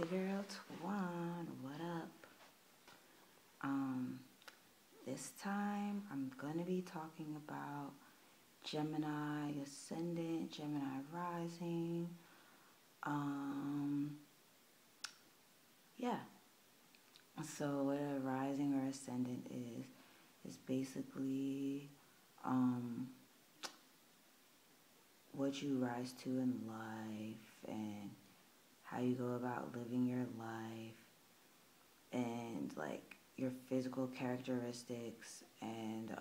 your girl Twan. What up? This time I'm gonna be talking about Gemini Ascendant, Gemini Rising. Yeah. So what a rising or ascendant is basically what you rise to in life and how you go about living your life and like your physical characteristics and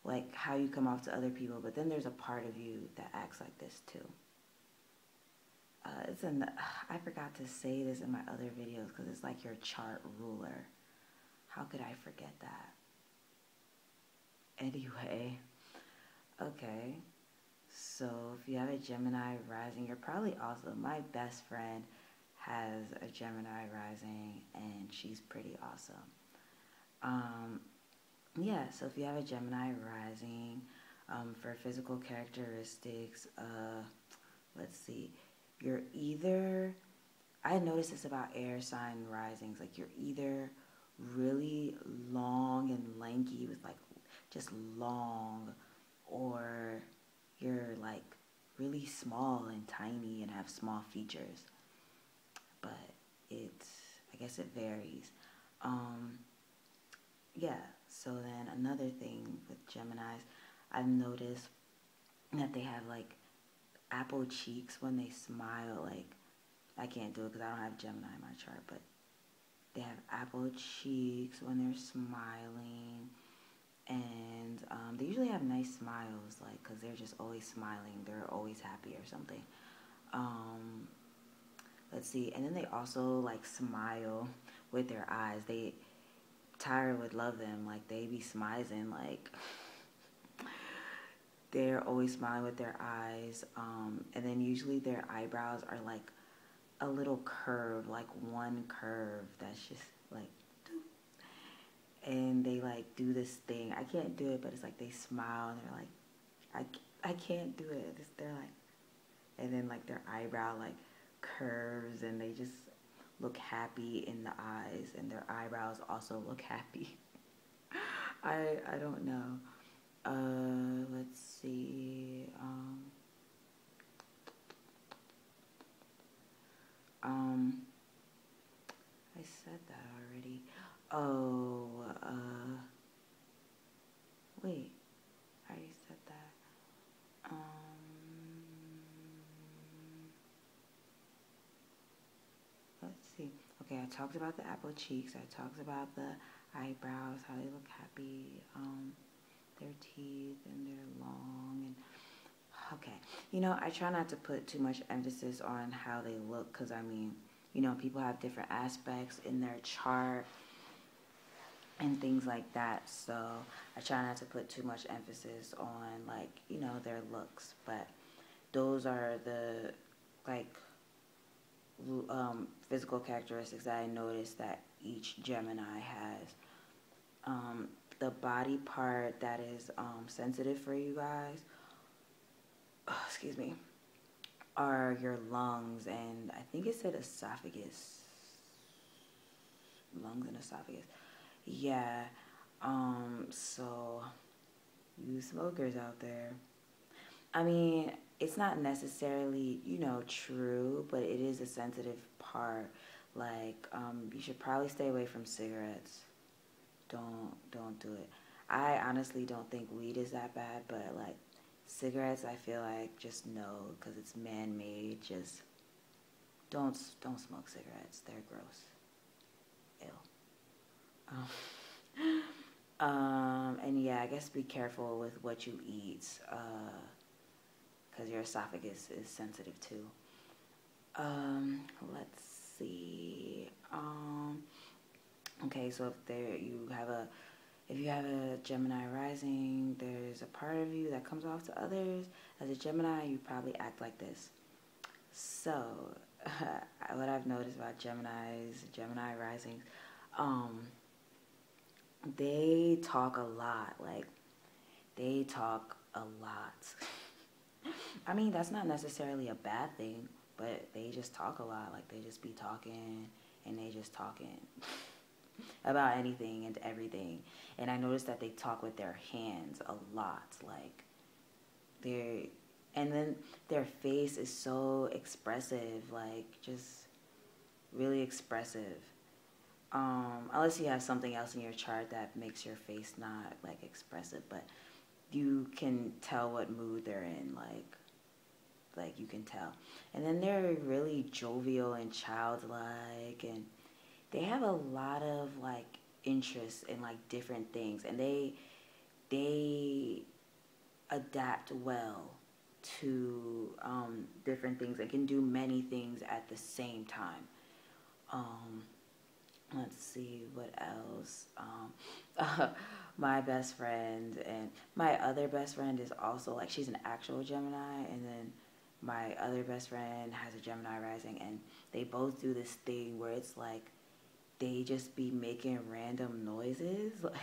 like how you come off to other people. But then there's a part of you that acts like this too. I forgot to say this in my other videos because it's like your chart ruler. How could I forget that? Anyway, okay. So if you have a Gemini rising, you're probably also, my best friend has a Gemini rising and she's pretty awesome. Yeah, so if you have a Gemini rising, for physical characteristics, let's see, you're either, I noticed this about air sign risings, like you're either really long and lanky with like just long, or you're like really small and tiny and have small features. But I guess it varies. Yeah, so then another thing with Geminis, I've noticed that they have like apple cheeks when they smile. Like, I can't do it because I don't have Gemini in my chart, but they have apple cheeks when they're smiling. And they usually have nice smiles, like, because they're just always smiling. They're always happy or something. Let's see. And then they also, like, smile with their eyes. Tyra would love them. Like, they be smiling, like, they're always smiling with their eyes. And then usually their eyebrows are, like, a little curve, like one curve that's just, like, and they like do this thing. I can't do it, but it's like they smile and they're like, I can't do it. They're like, and then like their eyebrow like curves and they just look happy in the eyes, and their eyebrows also look happy. I don't know. Let's see. I said that already. Oh, wait, I already said that. Let's see. Okay, I talked about the apple cheeks. I talked about the eyebrows, how they look happy, their teeth, and they're long. And okay, you know, I try not to put too much emphasis on how they look because, I mean, you know, people have different aspects in their chart and things like that, so I try not to put too much emphasis on, like, you know, their looks. But those are the, like, physical characteristics that I noticed that each Gemini has. The body part that is sensitive for you guys, excuse me, are your lungs, and I think it said esophagus. Lungs and esophagus. Yeah. So you smokers out there, I mean, it's not necessarily, you know, true, but it is a sensitive part. Like, you should probably stay away from cigarettes. Don't do it. I honestly don't think weed is that bad, but like cigarettes, I feel like just no, because it's man-made. Just don't smoke cigarettes. They're gross. Ew. And yeah, I guess be careful with what you eat, because your esophagus is sensitive too. Let's see. Okay, so if you have a Gemini rising, there's a part of you that comes off to others. As a Gemini, you probably act like this. So, what I've noticed about Gemini risings, they talk a lot. Like, they talk a lot. I mean, that's not necessarily a bad thing, but they just talk a lot. Like, they just be talking, and they just talking about anything and everything. And I noticed that they talk with their hands a lot. Like, they're, and then their face is so expressive, like, just really expressive. Unless you have something else in your chart that makes your face not, like, expressive, but you can tell what mood they're in, like you can tell. And then they're really jovial and childlike, and they have a lot of, like, interest in, like, different things, and they adapt well to different things and can do many things at the same time. Let's see what else. My best friend and my other best friend is also, like, she's an actual Gemini, and then my other best friend has a Gemini rising, and they both do this thing where it's like they just be making random noises. Like,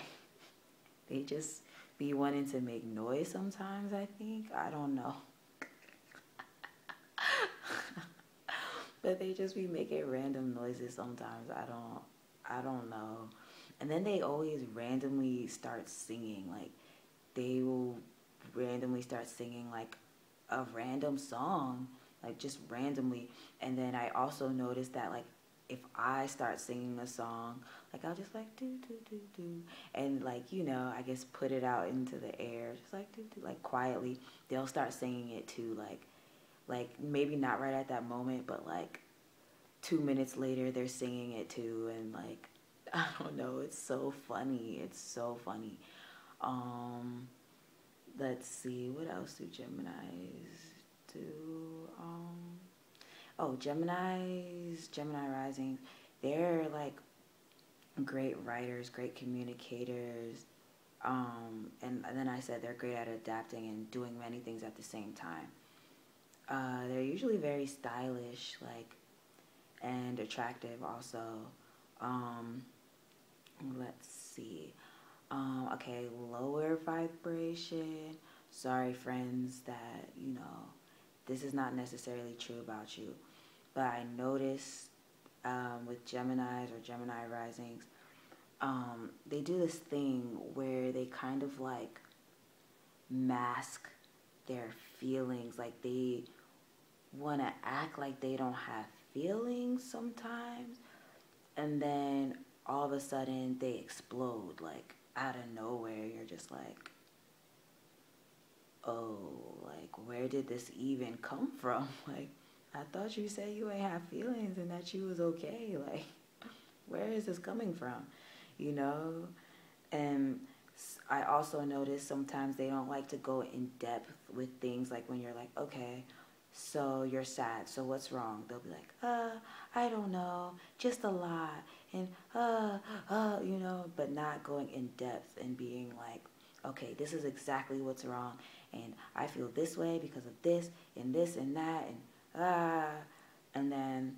they just be wanting to make noise sometimes, I think. I don't know. But they just be making random noises sometimes. I don't know. And then they always randomly start singing. Like, they will randomly start singing, like, a random song, like, just randomly. And then I also noticed that, like, if I start singing a song, like, I'll just, like, do, do, do, do. And, like, you know, I guess put it out into the air, just, like, do, do, like, quietly. They'll start singing it, too, like, maybe not right at that moment, but, like, 2 minutes later, they're singing it, too. And, like, I don't know, it's so funny. It's so funny. Let's see, what else do Geminis do? Gemini rising, they're, like, great writers, great communicators, and then I said they're great at adapting and doing many things at the same time. They're usually very stylish, like, and attractive also. Let's see. Okay, lower vibration. Sorry, friends, that, you know, this is not necessarily true about you. But I noticed with Geminis or Gemini risings, they do this thing where they kind of, like, mask their feelings. Like, they want to act like they don't have feelings sometimes. And then all of a sudden they explode, like, out of nowhere. You're just like, oh, like, where did this even come from? Like, I thought you said you ain't have feelings and that you was okay. Like, where is this coming from? You know? And I also notice sometimes they don't like to go in depth with things, like when you're like, okay, so you're sad, so what's wrong? They'll be like, I don't know, just a lot, and you know, but not going in depth and being like, okay, this is exactly what's wrong, and I feel this way because of this and that, and then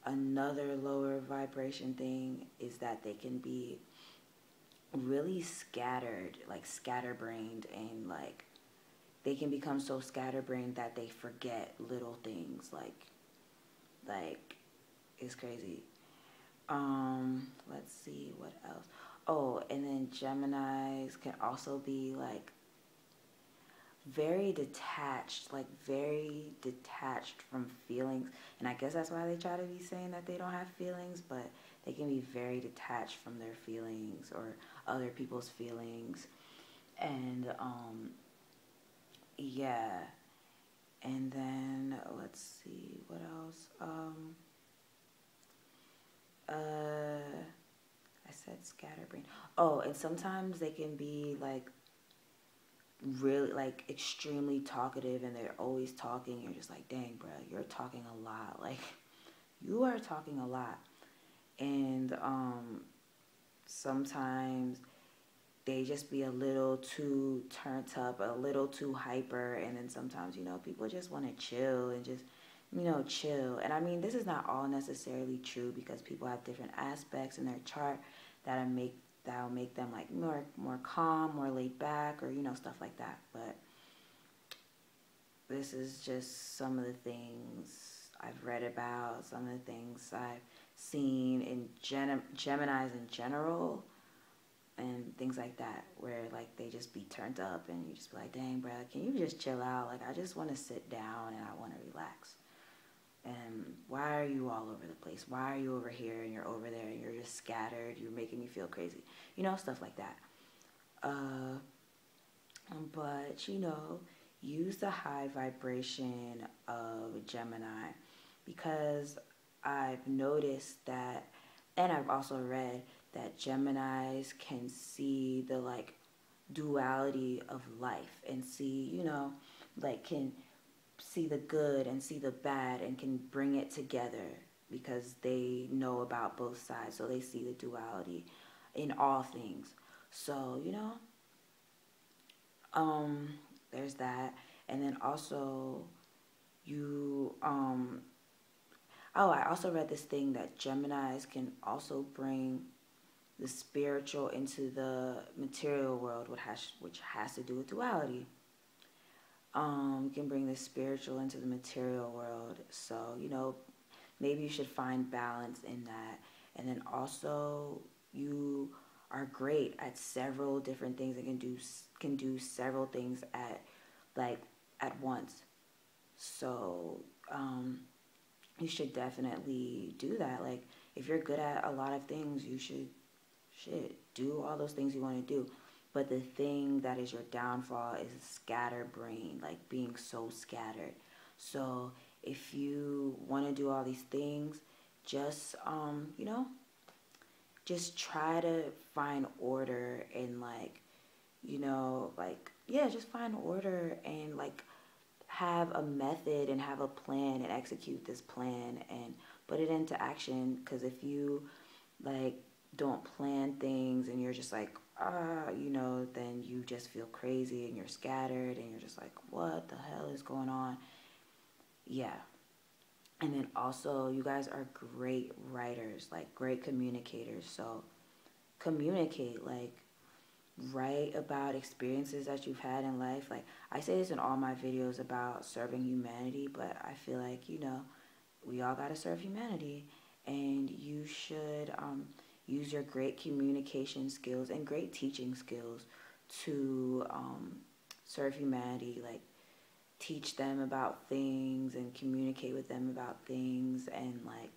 another lower vibration thing is that they can be really scattered, like scatterbrained, and like they can become so scatterbrained that they forget little things, like it's crazy. Let's see what else. Oh, and then Geminis can also be like very detached from feelings. And I guess that's why they try to be saying that they don't have feelings, but they can be very detached from their feelings or other people's feelings. And yeah. And then let's see what else. I said scatterbrain. Oh, and sometimes they can be like really, like, extremely talkative, and they're always talking. You're just like, dang, bro, you're talking a lot. Like, you are talking a lot. And sometimes they just be a little too turned up, a little too hyper, and then sometimes, you know, people just want to chill and just, you know, chill. And I mean, this is not all necessarily true, because people have different aspects in their chart that'll make them like more calm, more laid back, or, you know, stuff like that. But this is just some of the things I've read about, some of the things I've seen in Geminis in general, and things like that, where like they just be turned up and you just be like, dang, bro, can you just chill out? Like, I just want to sit down and I want to relax. And why are you all over the place? Why are you over here and you're over there and you're just scattered? You're making me feel crazy. You know, stuff like that. But, you know, use the high vibration of Gemini, because I've noticed that, and I've also read that Geminis can see the like duality of life and see, you know, like can see the good and see the bad and can bring it together because they know about both sides. So they see the duality in all things. So, you know, there's that. And then also you I also read this thing that Geminis can also bring the spiritual into the material world, which has to do with duality. You can bring the spiritual into the material world. So, you know, maybe you should find balance in that. And then also you are great at several different things and can do several things at once. So you should definitely do that. Like, if you're good at a lot of things, you should do all those things you want to do. But the thing that is your downfall is scatterbrain, like being so scattered. So if you want to do all these things, just you know, just try to find order and like, you know, like, yeah, just find order and like have a method and have a plan and execute this plan and put it into action. Because if you like don't plan things and you're just like, you know, then you just feel crazy and you're scattered and you're just like, what the hell is going on? Yeah. And then also, you guys are great writers, like great communicators. So communicate, like write about experiences that you've had in life. Like, I say this in all my videos about serving humanity, but I feel like, you know, we all got to serve humanity, and you should use your great communication skills and great teaching skills to serve humanity. Like, teach them about things and communicate with them about things, and like,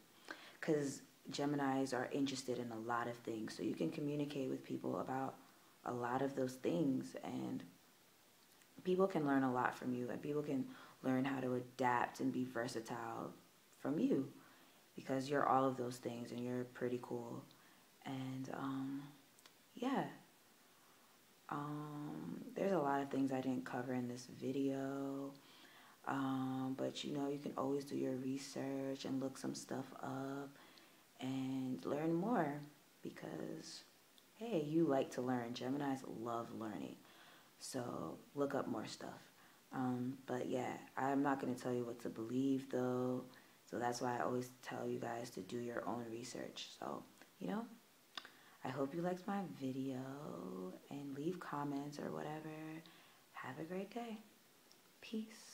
because Geminis are interested in a lot of things, so you can communicate with people about a lot of those things, and people can learn a lot from you, and people can learn how to adapt and be versatile from you, because you're all of those things and you're pretty cool. And yeah, there's a lot of things I didn't cover in this video, but you know, you can always do your research and look some stuff up and learn more, because hey, you like to learn. Geminis love learning. So look up more stuff. But yeah, I'm not going to tell you what to believe though. So that's why I always tell you guys to do your own research. So, you know, I hope you liked my video, and leave comments or whatever. Have a great day. Peace.